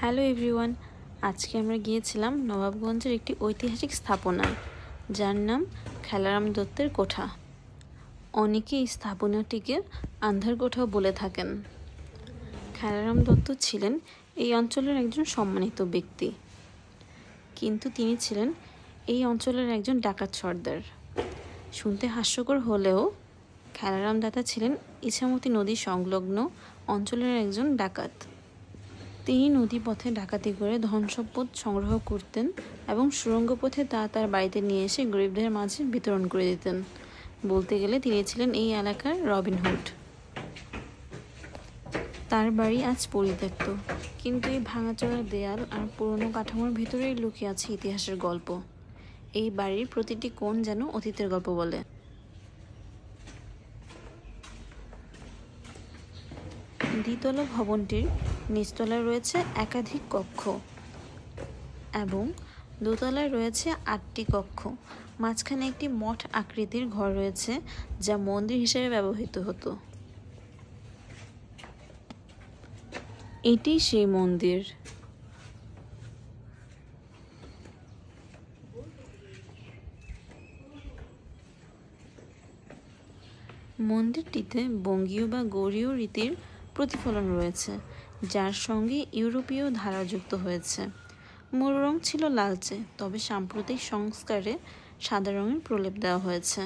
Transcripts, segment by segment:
Hello everyone, আজকে আমরা গিয়েছিলাম নবাবগঞ্জের একটি ঐতিহাসিক স্থাপনায় যার নাম খেলারাম দত্তের কোঠা। অনেকে এই স্থাপনাটিকে আন্ধার কোঠাও বলে থাকেন। খেলারাম দত্ত ছিলেন এই অঞ্চলের একজন সম্মানিত ব্যক্তি, কিন্তু তিনি ছিলেন এই অঞ্চলের একজন ডাকাত সর্দার। শুনতে হাস্যকর হলেও খেলারাম দাতা ছিলেন ইছামতি নদী সংলগ্ন অঞ্চলের একজন ডাকাত। তিনি নদীপথে ডাকাতি করে ধন সম্পদ সংগ্রহ করতেন এবং সুড়ঙ্গ পথে তা তার বাড়িতে নিয়ে এসে গরিবদের মাঝে বিতরণ করে দিতেন। বলতে গেলে তিনি ছিলেন এই এলাকার রবিনহুড। তার বাড়ি আজ পরিত্যক্ত, কিন্তু এই ভাঙাচোরা দেয়াল আর পুরনো কাঠামোর ভেতরেই লুকিয়ে আছে ইতিহাসের গল্প। এই বাড়ির প্রতিটি কোণ যেন অতীতের গল্প বলে। দ্বিতলা ভবনটির নিচতলায় রয়েছে একাধিক কক্ষ এবং দোতলায় রয়েছে 8টি কক্ষ। মাঝখানে একটি মঠ আকৃতির ঘর রয়েছে, যা মন্দির হিসেবে ব্যবহৃত হতো। এটি সেই মন্দির। মন্দিরটিতে বঙ্গীয় বা গৌড়ীয় রীতির প্রতিফলন রয়েছে, যার সঙ্গে ইউরোপীয় ধারা যুক্ত হয়েছে। মূল রং ছিল লালচে, তবে সাম্প্রতিক সংস্কারে সাদা রঙের প্রলেপ দেওয়া হয়েছে।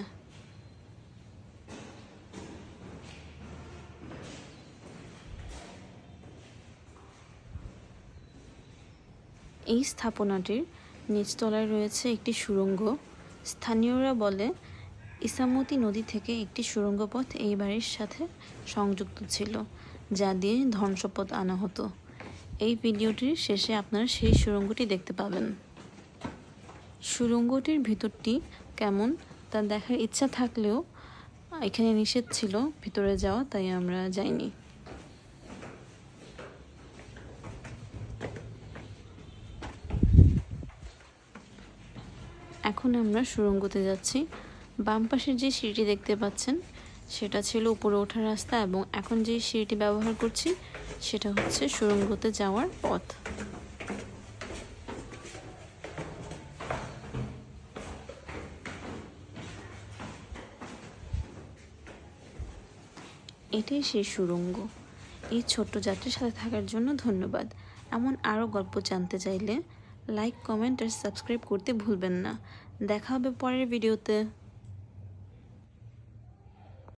এই স্থাপনাটির নিচতলায় রয়েছে একটি সুড়ঙ্গ। স্থানীয়রা বলে ইছামতি নদী থেকে একটি সুড়ঙ্গ পথ এই বাড়ির সাথে সংযুক্ত ছিল, যা দিয়ে ধন সম্পদ আনা হতো। এই ভিডিওটির শেষে আপনারা সেই সুড়ঙ্গটি দেখতে পাবেন। সুড়ঙ্গটির ভিতরটি কেমন তা দেখার ইচ্ছা থাকলেও এখানে নিষেধ ছিল ভিতরে যাওয়া, তাই আমরা যাইনি। এখন আমরা সুড়ঙ্গতে যাচ্ছি। বাম পাশের যে সিঁড়িটি দেখতে পাচ্ছেন সেটা ছিল উপরে ওঠার রাস্তা, এবং এখন যে সিঁড়িটি ব্যবহার করছি সেটা হচ্ছে সুড়ঙ্গতে যাওয়ার পথ। এটাই সেই সুড়ঙ্গ। এই ছোট্ট যাত্রার সাথে থাকার জন্য ধন্যবাদ। এমন আরও গল্প জানতে চাইলে লাইক, কমেন্ট আর সাবস্ক্রাইব করতে ভুলবেন না। দেখা হবে পরের ভিডিওতে।